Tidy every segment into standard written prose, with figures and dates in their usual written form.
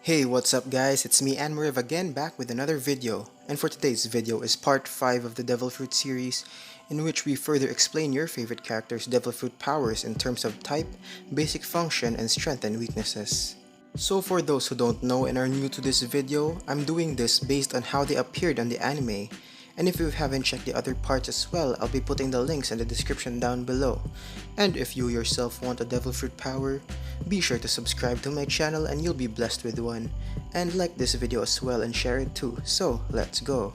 Hey, what's up guys? It's me and Moriah again back with another video. And for today's video is part 5 of the Devil Fruit series, in which we further explain your favorite character's Devil Fruit powers in terms of type, basic function, and strength and weaknesses. So for those who don't know and are new to this video, I'm doing this based on how they appeared on the anime. And if you haven't checked the other parts as well, I'll be putting the links in the description down below. And if you yourself want a Devil Fruit power, be sure to subscribe to my channel and you'll be blessed with one. And like this video as well and share it too, so let's go.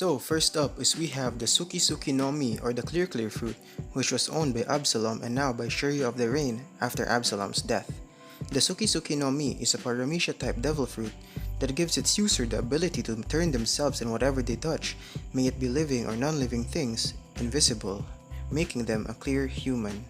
So first up is we have the Suki Suki no Mi, or the Clear Clear fruit, which was owned by Absalom and now by Shiryu of the Rain after Absalom's death. The Suki Suki no Mi is a Paramecia type devil fruit that gives its user the ability to turn themselves and whatever they touch, may it be living or non-living things, invisible, making them a clear human.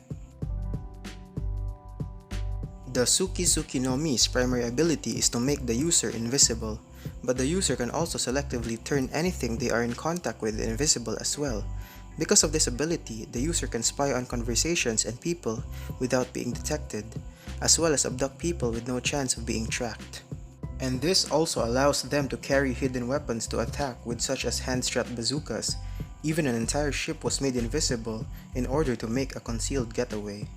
The Suki Suki no Mi's primary ability is to make the user invisible, but the user can also selectively turn anything they are in contact with invisible as well. Because of this ability, the user can spy on conversations and people without being detected, as well as abduct people with no chance of being tracked. And this also allows them to carry hidden weapons to attack with, such as hand-strapped bazookas. Even an entire ship was made invisible in order to make a concealed getaway.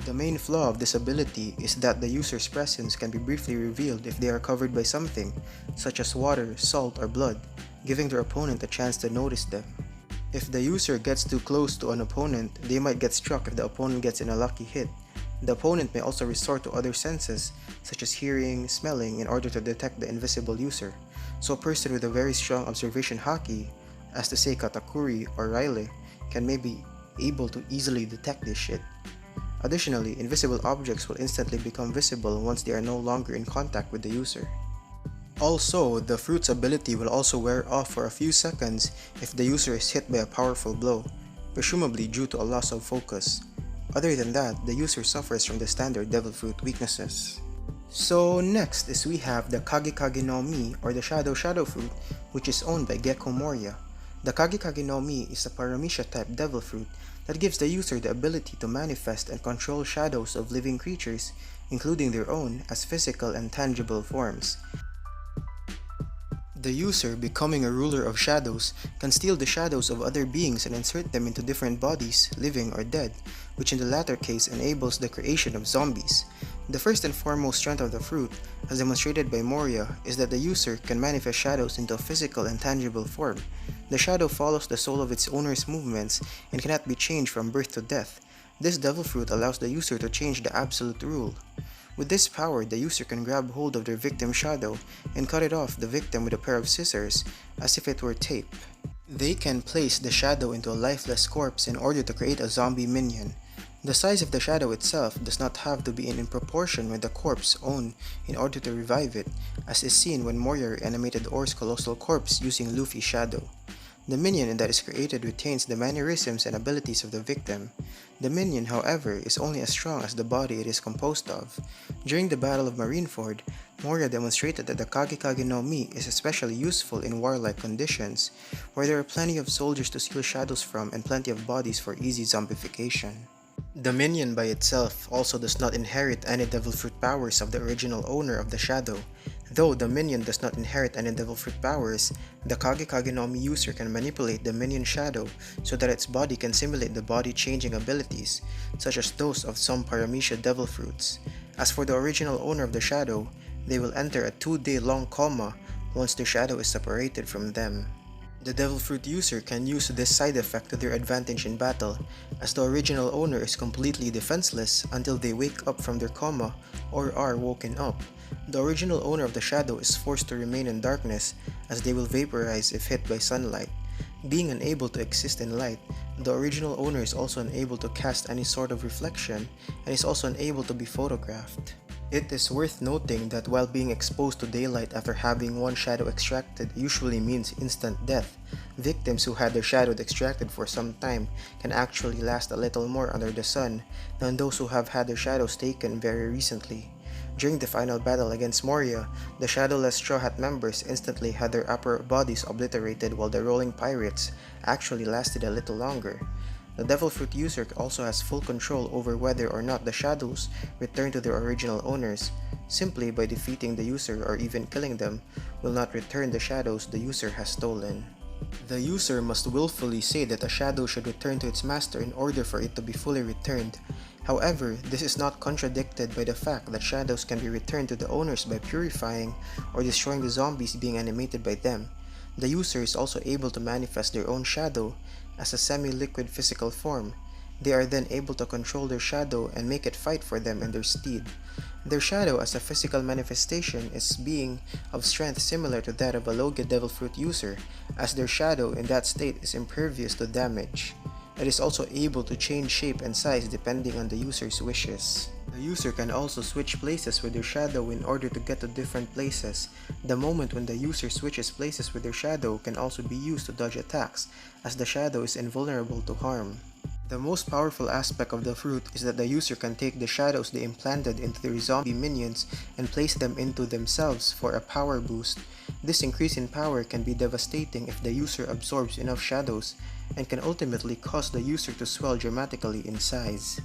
The main flaw of this ability is that the user's presence can be briefly revealed if they are covered by something, such as water, salt, or blood, giving their opponent a chance to notice them. If the user gets too close to an opponent, they might get struck if the opponent gets in a lucky hit. The opponent may also resort to other senses, such as hearing, smelling, in order to detect the invisible user. So a person with a very strong observation haki, as to say Katakuri or Riley, can maybe able to easily detect this shit. Additionally, invisible objects will instantly become visible once they are no longer in contact with the user. Also, the fruit's ability will also wear off for a few seconds if the user is hit by a powerful blow, presumably due to a loss of focus. Other than that, the user suffers from the standard devil fruit weaknesses. So next is we have the Kage Kage no Mi, or the Shadow fruit, which is owned by Gecko Moriah. The Kage Kage no Mi is a Paramecia type devil fruit that gives the user the ability to manifest and control shadows of living creatures, including their own, as physical and tangible forms. The user, becoming a ruler of shadows, can steal the shadows of other beings and insert them into different bodies, living or dead, which in the latter case enables the creation of zombies. The first and foremost strength of the fruit, as demonstrated by Moriah, is that the user can manifest shadows into a physical and tangible form. The shadow follows the soul of its owner's movements and cannot be changed from birth to death. This devil fruit allows the user to change the absolute rule. With this power, the user can grab hold of their victim's shadow and cut it off the victim with a pair of scissors, as if it were tape. They can place the shadow into a lifeless corpse in order to create a zombie minion. The size of the shadow itself does not have to be in proportion with the corpse's own in order to revive it, as is seen when Moriah animated Or's colossal corpse using Luffy's shadow. The minion that is created retains the mannerisms and abilities of the victim. The minion, however, is only as strong as the body it is composed of. During the Battle of Marineford, Moriah demonstrated that the Kage Kage no Mi is especially useful in warlike conditions, where there are plenty of soldiers to steal shadows from and plenty of bodies for easy zombification. The minion by itself also does not inherit any devil fruit powers of the original owner of the shadow. Though the minion does not inherit any devil fruit powers, the Kage Kage no Mi user can manipulate the minion shadow so that its body can simulate the body changing abilities, such as those of some Paramecia devil fruits. As for the original owner of the shadow, they will enter a 2-day long coma once their shadow is separated from them. The devil fruit user can use this side effect to their advantage in battle, as the original owner is completely defenseless until they wake up from their coma or are woken up. The original owner of the shadow is forced to remain in darkness, as they will vaporize if hit by sunlight. Being unable to exist in light, the original owner is also unable to cast any sort of reflection and is also unable to be photographed. It is worth noting that while being exposed to daylight after having one shadow extracted usually means instant death, Victims who had their shadow extracted for some time can actually last a little more under the sun than those who have had their shadows taken very recently. During the final battle against Moriah, the Shadowless Straw Hat members instantly had their upper bodies obliterated while the Rolling Pirates actually lasted a little longer. The Devil Fruit user also has full control over whether or not the shadows return to their original owners. Simply by defeating the user or even killing them will not return the shadows the user has stolen. The user must willfully say that a shadow should return to its master in order for it to be fully returned. However, this is not contradicted by the fact that shadows can be returned to the owners by purifying or destroying the zombies being animated by them. The user is also able to manifest their own shadow as a semi-liquid physical form. They are then able to control their shadow and make it fight for them in their stead. Their shadow as a physical manifestation is being of strength similar to that of a Logia Devil Fruit user, as their shadow in that state is impervious to damage. It is also able to change shape and size depending on the user's wishes. The user can also switch places with their shadow in order to get to different places. The moment when the user switches places with their shadow can also be used to dodge attacks, as the shadow is invulnerable to harm. The most powerful aspect of the fruit is that the user can take the shadows they implanted into their zombie minions and place them into themselves for a power boost. This increase in power can be devastating if the user absorbs enough shadows and can ultimately cause the user to swell dramatically in size.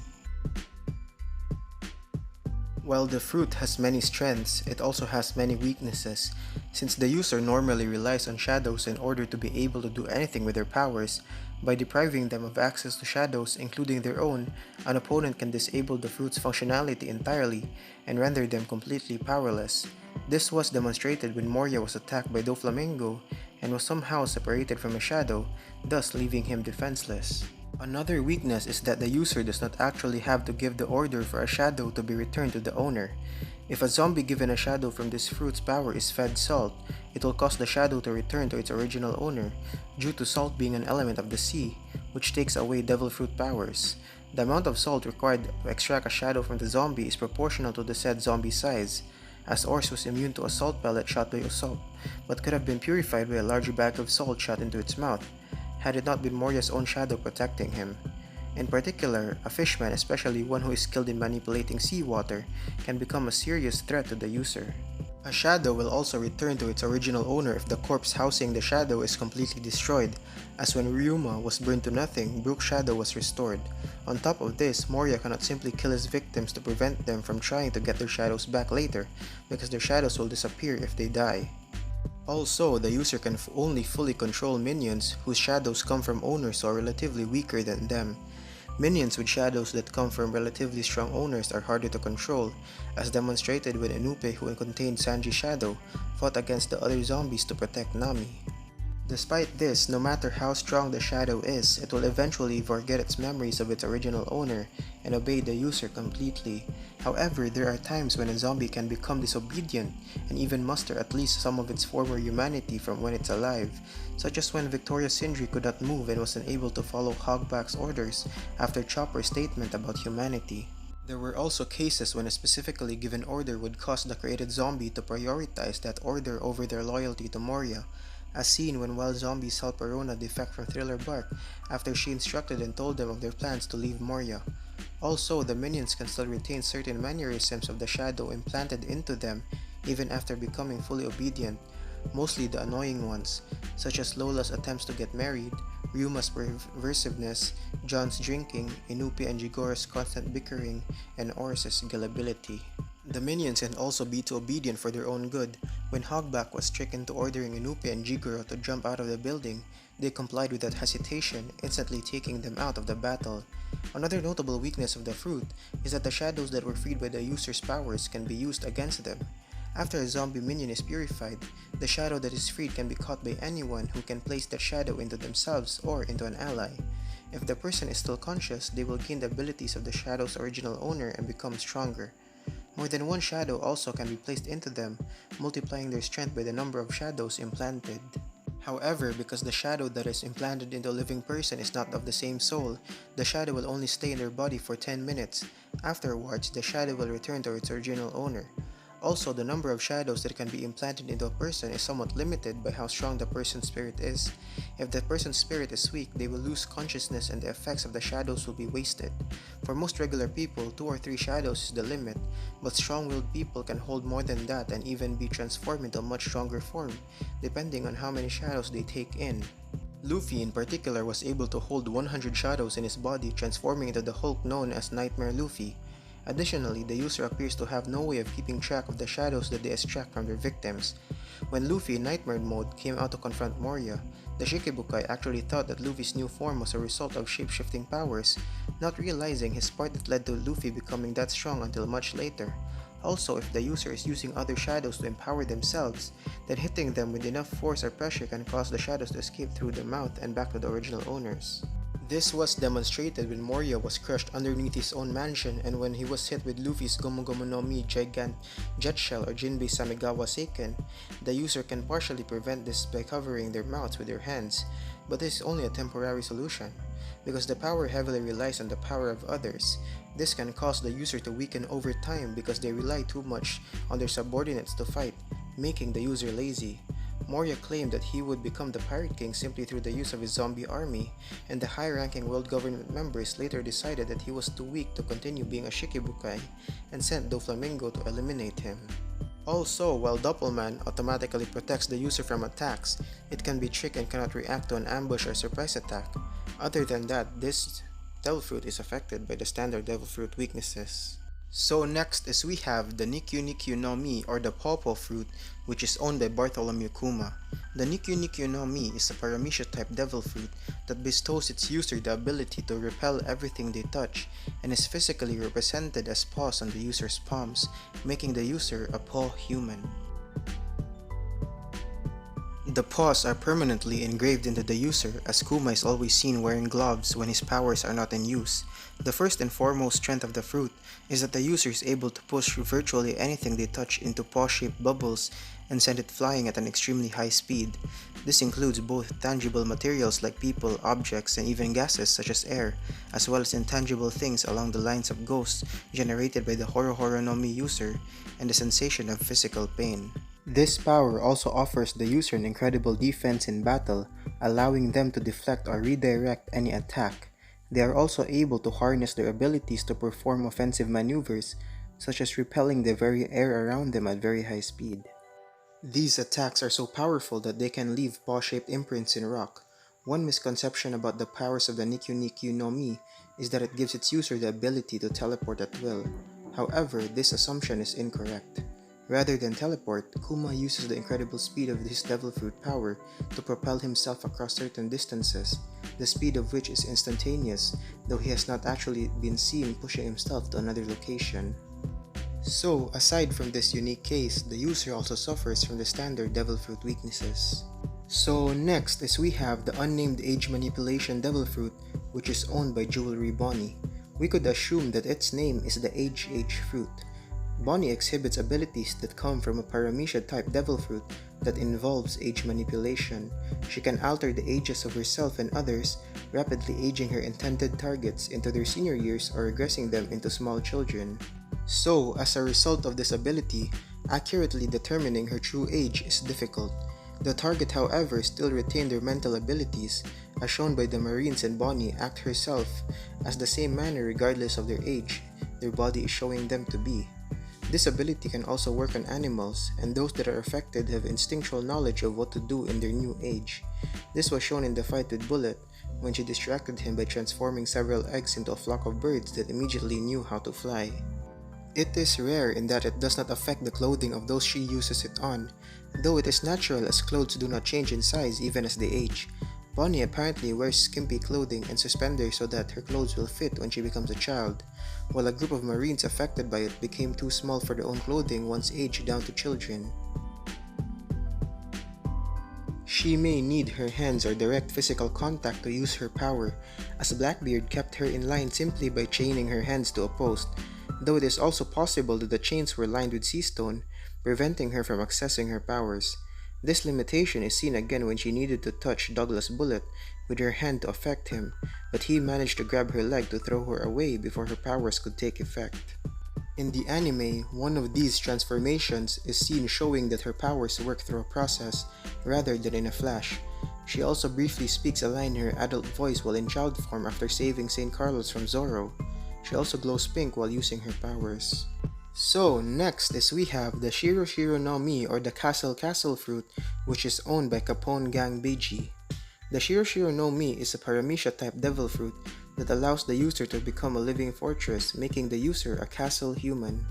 While the fruit has many strengths, it also has many weaknesses. Since the user normally relies on shadows in order to be able to do anything with their powers, by depriving them of access to shadows, including their own, an opponent can disable the fruit's functionality entirely and render them completely powerless. This was demonstrated when Moriah was attacked by Doflamingo and was somehow separated from a shadow, thus leaving him defenseless. Another weakness is that the user does not actually have to give the order for a shadow to be returned to the owner. If a zombie given a shadow from this fruit's power is fed salt, it will cause the shadow to return to its original owner, due to salt being an element of the sea, which takes away devil fruit powers. The amount of salt required to extract a shadow from the zombie is proportional to the said zombie's size, as Ors was immune to a salt pellet shot by Usopp, but could have been purified by a larger bag of salt shot into its mouth, had it not been Moriah's own shadow protecting him. In particular, a fishman, especially one who is skilled in manipulating seawater, can become a serious threat to the user. A shadow will also return to its original owner if the corpse housing the shadow is completely destroyed, as when Ryuma was burned to nothing, Brook's shadow was restored. On top of this, Moriah cannot simply kill his victims to prevent them from trying to get their shadows back later, because their shadows will disappear if they die. Also, the user can only fully control minions whose shadows come from owners who are relatively weaker than them. Minions with shadows that come from relatively strong owners are harder to control, as demonstrated when Inupe, who contained Sanji's shadow, fought against the other zombies to protect Nami. Despite this, no matter how strong the shadow is, it will eventually forget its memories of its original owner and obey the user completely. However, there are times when a zombie can become disobedient and even muster at least some of its former humanity from when it's alive, such as when Victoria Sindri could not move and was unable to follow Hogback's orders after Chopper's statement about humanity. There were also cases when a specifically given order would cause the created zombie to prioritize that order over their loyalty to Moriah, as seen when wild zombies helped Arona defect from Thriller Bark after she instructed and told them of their plans to leave Moriah. Also, the minions can still retain certain mannerisms of the shadow implanted into them even after becoming fully obedient, mostly the annoying ones, such as Lola's attempts to get married, Ryuma's perversiveness, John's drinking, Inupi and Jigora's constant bickering, and Oris's gullibility. The minions can also be too obedient for their own good. When Hogback was tricked into ordering Inupi and Jigoro to jump out of the building, they complied without hesitation, instantly taking them out of the battle. Another notable weakness of the fruit is that the shadows that were freed by the user's powers can be used against them. After a zombie minion is purified, the shadow that is freed can be caught by anyone who can place that shadow into themselves or into an ally. If the person is still conscious, they will gain the abilities of the shadow's original owner and become stronger. More than one shadow also can be placed into them, multiplying their strength by the number of shadows implanted. However, because the shadow that is implanted into a living person is not of the same soul, the shadow will only stay in their body for 10 minutes. Afterwards, the shadow will return to its original owner. Also, the number of shadows that can be implanted into a person is somewhat limited by how strong the person's spirit is. If the person's spirit is weak, they will lose consciousness and the effects of the shadows will be wasted. For most regular people, 2 or 3 shadows is the limit, but strong-willed people can hold more than that and even be transformed into a much stronger form, depending on how many shadows they take in. Luffy in particular was able to hold 100 shadows in his body, transforming into the Hulk known as Nightmare Luffy. Additionally, the user appears to have no way of keeping track of the shadows that they extract from their victims. When Luffy in Nightmare mode came out to confront Moriah, the Shikibukai actually thought that Luffy's new form was a result of shape-shifting powers, not realizing his part that led to Luffy becoming that strong until much later. Also, if the user is using other shadows to empower themselves, then hitting them with enough force or pressure can cause the shadows to escape through the mouth and back to the original owners. This was demonstrated when Moriah was crushed underneath his own mansion and when he was hit with Luffy's Gomu Gomu no Mi Gigant Jet Shell or Jinbei Samigawa Seiken. The user can partially prevent this by covering their mouths with their hands, but this is only a temporary solution. Because the power heavily relies on the power of others, this can cause the user to weaken over time because they rely too much on their subordinates to fight, making the user lazy. Moriah claimed that he would become the Pirate King simply through the use of his zombie army, and the high-ranking world government members later decided that he was too weak to continue being a Shikibukai and sent Doflamingo to eliminate him. Also, while Doppelman automatically protects the user from attacks, it can be tricked and cannot react to an ambush or surprise attack. Other than that, this Devil Fruit is affected by the standard Devil Fruit weaknesses. So next is we have the Nikyu Nikyu no Mi or the Paw-Paw fruit, which is owned by Bartholomew Kuma. The Nikyu Nikyu no Mi is a Paramecia type devil fruit that bestows its user the ability to repel everything they touch and is physically represented as paws on the user's palms, making the user a paw human. The paws are permanently engraved into the user, as Kuma is always seen wearing gloves when his powers are not in use. The first and foremost strength of the fruit is that the user is able to push virtually anything they touch into paw-shaped bubbles and send it flying at an extremely high speed. This includes both tangible materials like people, objects, and even gases such as air, as well as intangible things along the lines of ghosts generated by the Horo Horo no Mi user and the sensation of physical pain. This power also offers the user an incredible defense in battle, allowing them to deflect or redirect any attack. They are also able to harness their abilities to perform offensive maneuvers, such as repelling the very air around them at very high speed. These attacks are so powerful that they can leave paw-shaped imprints in rock. One misconception about the powers of the Nikyu Nikyu no Mi is that it gives its user the ability to teleport at will. However, this assumption is incorrect. Rather than teleport, Kuma uses the incredible speed of his Devil Fruit power to propel himself across certain distances, the speed of which is instantaneous, though he has not actually been seen pushing himself to another location. So, aside from this unique case, the user also suffers from the standard Devil Fruit weaknesses. So next is we have the unnamed age manipulation Devil Fruit, which is owned by Jewelry Bonnie. We could assume that its name is the Age Fruit. Bonnie exhibits abilities that come from a Paramecia type Devil Fruit that involves age manipulation. She can alter the ages of herself and others, rapidly aging her intended targets into their senior years or regressing them into small children. So, as a result of this ability, accurately determining her true age is difficult. The target, however, still retain their mental abilities, as shown by the Marines and Bonnie act herself as the same manner regardless of their age their body is showing them to be. This ability can also work on animals, and those that are affected have instinctual knowledge of what to do in their new age. This was shown in the fight with Bullet, when she distracted him by transforming several eggs into a flock of birds that immediately knew how to fly. It is rare in that it does not affect the clothing of those she uses it on, though it is natural as clothes do not change in size even as they age. Bonnie apparently wears skimpy clothing and suspenders so that her clothes will fit when she becomes a child, while a group of Marines affected by it became too small for their own clothing once aged down to children. She may need her hands or direct physical contact to use her power, as Blackbeard kept her in line simply by chaining her hands to a post, though it is also possible that the chains were lined with sea stone, preventing her from accessing her powers. This limitation is seen again when she needed to touch Douglas Bullet with her hand to affect him, but he managed to grab her leg to throw her away before her powers could take effect. In the anime, one of these transformations is seen showing that her powers work through a process rather than in a flash. She also briefly speaks a line in her adult voice while in child form after saving St. Carlos from Zoro. She also glows pink while using her powers. So next is we have the Shiro Shiro no Mi, or the Castle fruit, which is owned by Capone Gang Bege. The Shiro Shiro no Mi is a Paramecia type devil fruit that allows the user to become a living fortress, making the user a castle human.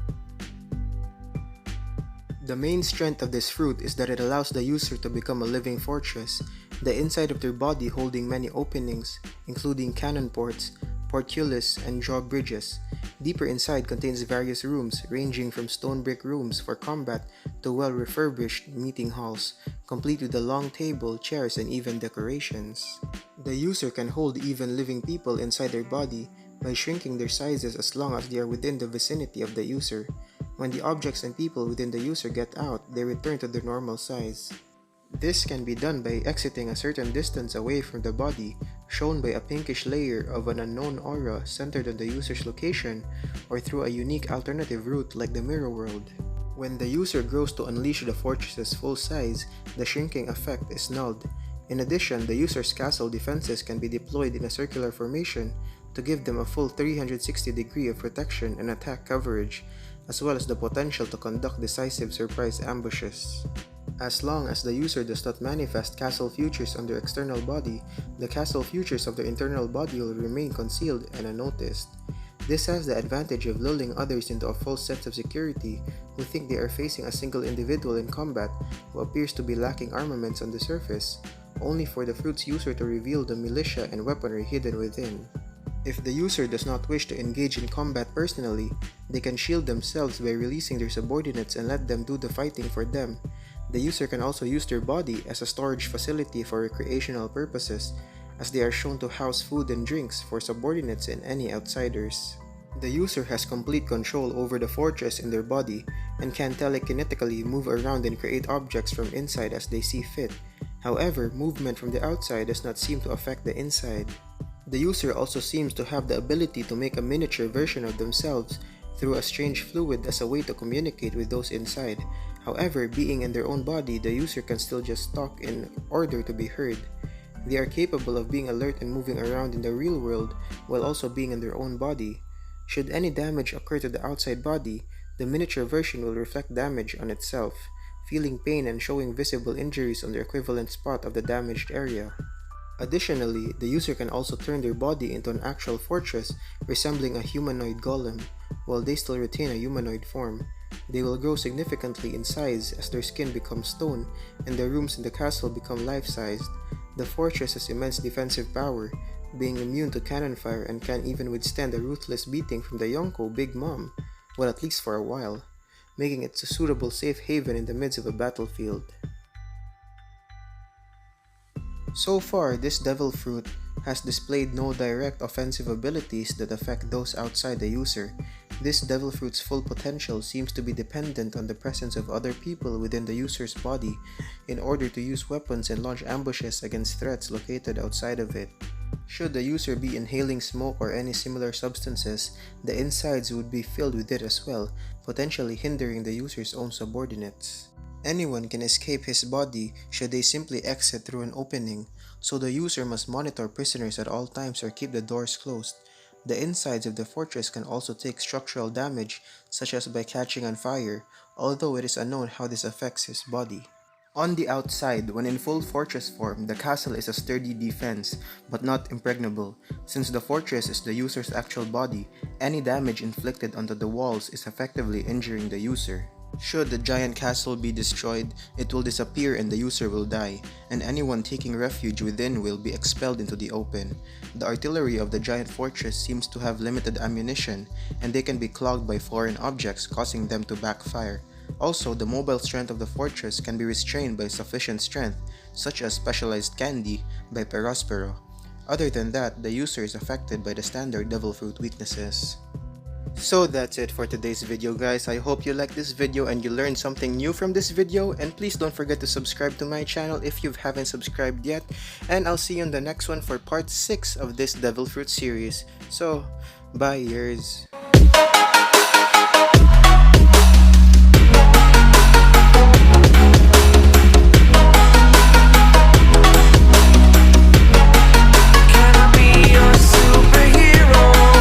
The main strength of this fruit is that it allows the user to become a living fortress, the inside of their body holding many openings, including cannon ports, portcullis, and drawbridges. Deeper inside contains various rooms, ranging from stone brick rooms for combat to well-refurbished meeting halls, complete with a long table, chairs, and even decorations. The user can hold even living people inside their body by shrinking their sizes as long as they are within the vicinity of the user. When the objects and people within the user get out, they return to their normal size. This can be done by exiting a certain distance away from the body, shown by a pinkish layer of an unknown aura centered on the user's location, or through a unique alternative route like the mirror world. When the user grows to unleash the fortress's full size, the shrinking effect is nulled. In addition, the user's castle defenses can be deployed in a circular formation to give them a full 360-degree of protection and attack coverage, as well as the potential to conduct decisive surprise ambushes. As long as the user does not manifest castle futures on their external body, the castle futures of their internal body will remain concealed and unnoticed. This has the advantage of lulling others into a false sense of security who think they are facing a single individual in combat who appears to be lacking armaments on the surface, only for the fruit's user to reveal the militia and weaponry hidden within. If the user does not wish to engage in combat personally, they can shield themselves by releasing their subordinates and let them do the fighting for them. The user can also use their body as a storage facility for recreational purposes, as they are shown to house food and drinks for subordinates and any outsiders. The user has complete control over the fortress in their body and can telekinetically move around and create objects from inside as they see fit. However, movement from the outside does not seem to affect the inside. The user also seems to have the ability to make a miniature version of themselves through a strange fluid as a way to communicate with those inside. However, being in their own body, the user can still just talk in order to be heard. They are capable of being alert and moving around in the real world while also being in their own body. Should any damage occur to the outside body, the miniature version will reflect damage on itself, feeling pain and showing visible injuries on the equivalent spot of the damaged area. Additionally, the user can also turn their body into an actual fortress resembling a humanoid golem, while they still retain a humanoid form. They will grow significantly in size as their skin becomes stone and the rooms in the castle become life-sized. The fortress has immense defensive power, being immune to cannon fire and can even withstand a ruthless beating from the Yonko Big Mom, well, at least for a while, making it a suitable safe haven in the midst of a battlefield. So far, this devil fruit has displayed no direct offensive abilities that affect those outside the user. This devil fruit's full potential seems to be dependent on the presence of other people within the user's body in order to use weapons and launch ambushes against threats located outside of it. Should the user be inhaling smoke or any similar substances, the insides would be filled with it as well, potentially hindering the user's own subordinates. Anyone can escape his body should they simply exit through an opening, so the user must monitor prisoners at all times or keep the doors closed. The insides of the fortress can also take structural damage, such as by catching on fire, although it is unknown how this affects his body. On the outside, when in full fortress form, the castle is a sturdy defense, but not impregnable. Since the fortress is the user's actual body, any damage inflicted onto the walls is effectively injuring the user. Should the giant castle be destroyed, it will disappear and the user will die, and anyone taking refuge within will be expelled into the open. The artillery of the giant fortress seems to have limited ammunition, and they can be clogged by foreign objects, causing them to backfire. Also, the mobile strength of the fortress can be restrained by sufficient strength, such as specialized candy, by Perospero. Other than that, the user is affected by the standard devil fruit weaknesses. So that's it for today's video, guys. I hope you liked this video and you learned something new from this video, and please don't forget to subscribe to my channel if you haven't subscribed yet, and I'll see you in the next one for part 6 of this devil fruit series. So, bye years.